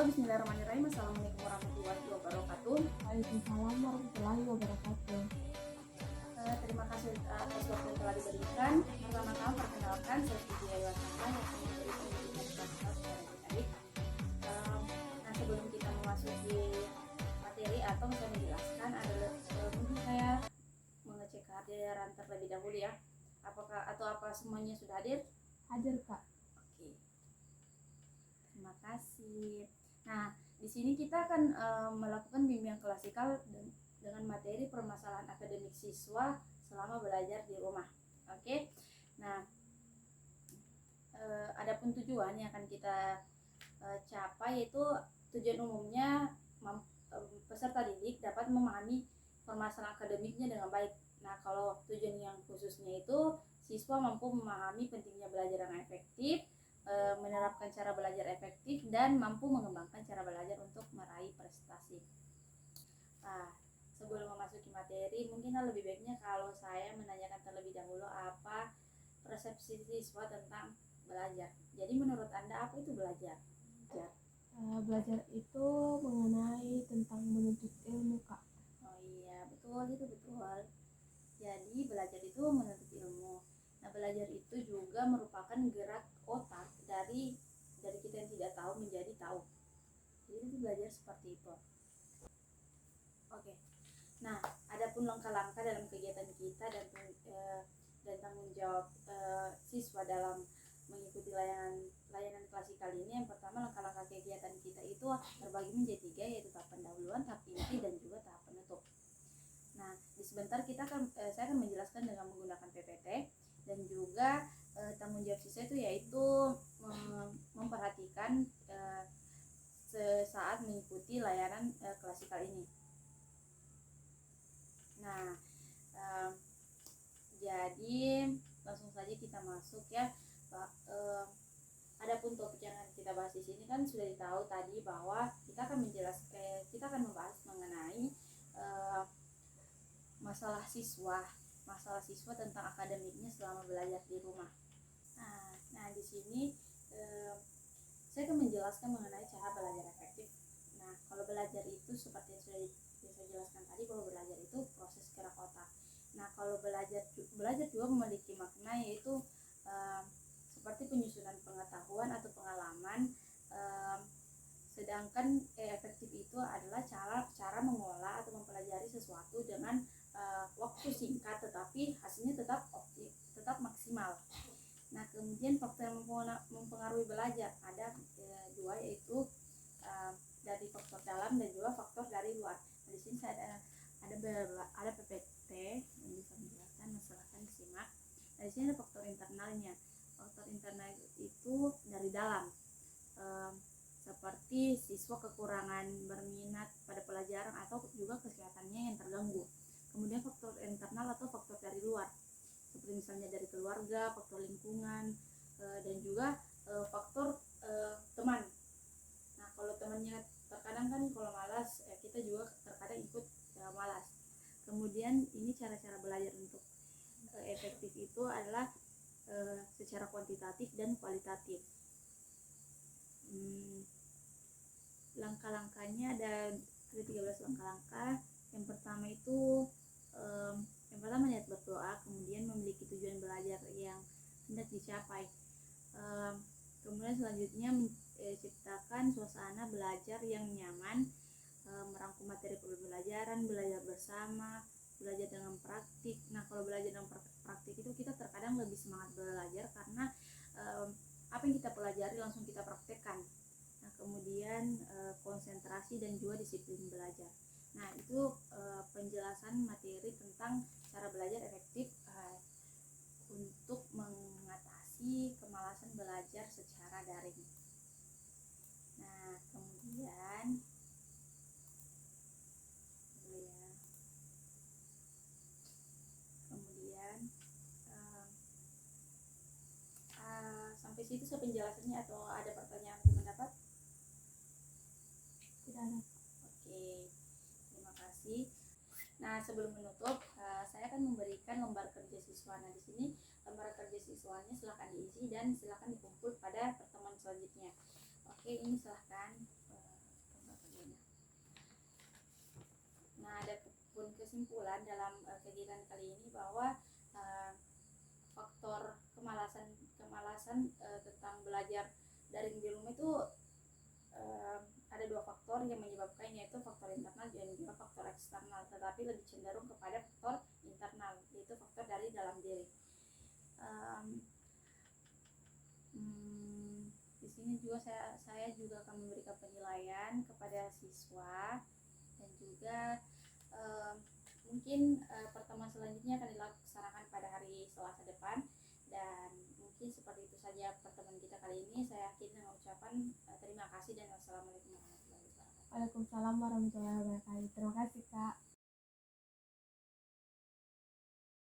Halo, bismillahirrahmanirrahim. Assalamualaikum warahmatullahi wabarakatuh. Waalaikumsalam warahmatullahi wabarakatuh. Terima kasih atas waktu yang telah diberikan. Pertama-tama perkenalkan, saya Siti Ayawasana yang akan memberi penjelasan secara adik-adik. Nah, sebelum kita memasuki materi atau saya menjelaskan adalah mungkin saya mengecek kehadiran terlebih dahulu ya. Apa semuanya sudah hadir? Hadir Kak. Oke. Terima kasih. Nah, di sini kita akan melakukan bimbingan klasikal dengan materi permasalahan akademik siswa selama belajar di rumah. Oke. Nah, adapun tujuan yang akan kita capai yaitu tujuan umumnya peserta didik dapat memahami permasalahan akademiknya dengan baik. Nah, kalau tujuan yang khususnya itu siswa mampu memahami pentingnya belajar yang efektif, menerapkan cara belajar efektif, dan mampu mengembangkan cara belajar untuk meraih prestasi. Nah, sebelum memasuki materi, mungkin lebih baiknya kalau saya menanyakan terlebih dahulu apa persepsi siswa tentang belajar. Jadi menurut Anda apa itu belajar? Belajar itu mengenai tentang menuntut ilmu Kak. Oh iya, betul, itu betul. Jadi belajar itu menuntut ilmu. Nah, belajar itu juga merupakan gerak otak dari kita yang tidak tahu menjadi tahu. Jadi itu belajar seperti itu. Oke. Nah, adapun langkah-langkah dalam kegiatan kita dan tanggung jawab siswa dalam mengikuti layanan klasikal ini. Yang pertama, langkah-langkah kegiatan kita itu terbagi menjadi 3, yaitu tahap pendahuluan, tahap inti, dan juga tahap penutup. Nah, di sebentar saya akan menjelaskan dengan menggunakan PPT, dan juga tanggung jawab siswa itu yaitu memperhatikan saat mengikuti layanan klasikal ini. Nah, jadi langsung saja kita masuk ya. Adapun topik yang akan kita bahas di sini kan sudah ditahu tadi bahwa kita akan membahas mengenai masalah siswa tentang akademiknya selama belajar di rumah. Nah di sini saya akan menjelaskan mengenai cara belajar efektif. Nah, kalau belajar itu seperti yang sudah saya jelaskan tadi, bahwa belajar itu proses gerak otak. Nah, kalau belajar juga memiliki makna, yaitu seperti penyusunan pengetahuan atau pengalaman. Sedangkan efektif itu adalah cara mengolah atau mempelajari sesuatu dengan waktu singkat, tetapi hasilnya tetap maksimal. Nah, kemudian faktor yang mempengaruhi belajar ada 2, yaitu dari faktor dalam dan juga faktor dari luar. Nah, di sini saya ada PPT yang bisa menjelaskan, silahkan disimak. Nah, di sini ada faktor internalnya. Faktor internal itu dari dalam, seperti siswa kekurangan berminat pada pelajaran atau juga kesehatannya yang terganggu. Kemudian faktor internal atau faktor dari luar, seperti misalnya dari keluarga, faktor lingkungan, dan juga faktor teman. Nah, kalau temannya terkadang kan kalau malas, kita juga terkadang ikut malas. Kemudian ini cara-cara belajar untuk efektif itu adalah secara kuantitatif dan kualitatif. Langkah-langkahnya ada 13 langkah-langkah. Yang pertama itu niat berdoa, kemudian memiliki tujuan belajar yang hendak dicapai. Kemudian selanjutnya menciptakan suasana belajar yang nyaman, merangkum materi pembelajaran, belajar bersama, belajar dengan praktik. Nah, kalau belajar dengan praktik itu kita terkadang lebih semangat belajar karena apa yang kita pelajari langsung kita praktekkan. Nah, kemudian konsentrasi dan juga disiplin belajar. Nah, itu penjelasan materi tentang cara belajar efektif untuk mengatasi kemalasan belajar secara daring. Nah, kemudian sampai situ penjelasannya, atau ada pertanyaan atau pendapat? Tidak ada. Oke, terima kasih. Nah, sebelum menutup, saya akan memberikan lembar kerja siswa. Nah, di sini lembar kerja siswanya silakan diisi dan silakan dikumpul pada pertemuan selanjutnya. Oke, ini silakan Nah, ada pun kesimpulan dalam kegiatan kali ini bahwa faktor kemalasan tentang belajar daring di rumah itu ada dua faktor yang menyebabkan, yaitu faktor internal dan juga faktor eksternal, tetapi lebih cenderung kepada faktor internal, yaitu faktor dari dalam diri. Di sini juga saya juga akan memberikan penilaian kepada siswa, dan juga mungkin pertemuan selanjutnya akan dilaksanakan pada hari Selasa depan. Dan mungkin seperti itu saja pertemuan kita kali ini. Saya akhiri dengan ucapan terima kasih dan wassalamualaikum warahmatullahi wabarakatuh. Waalaikumsalam warahmatullahi wabarakatuh. Terima kasih Kak.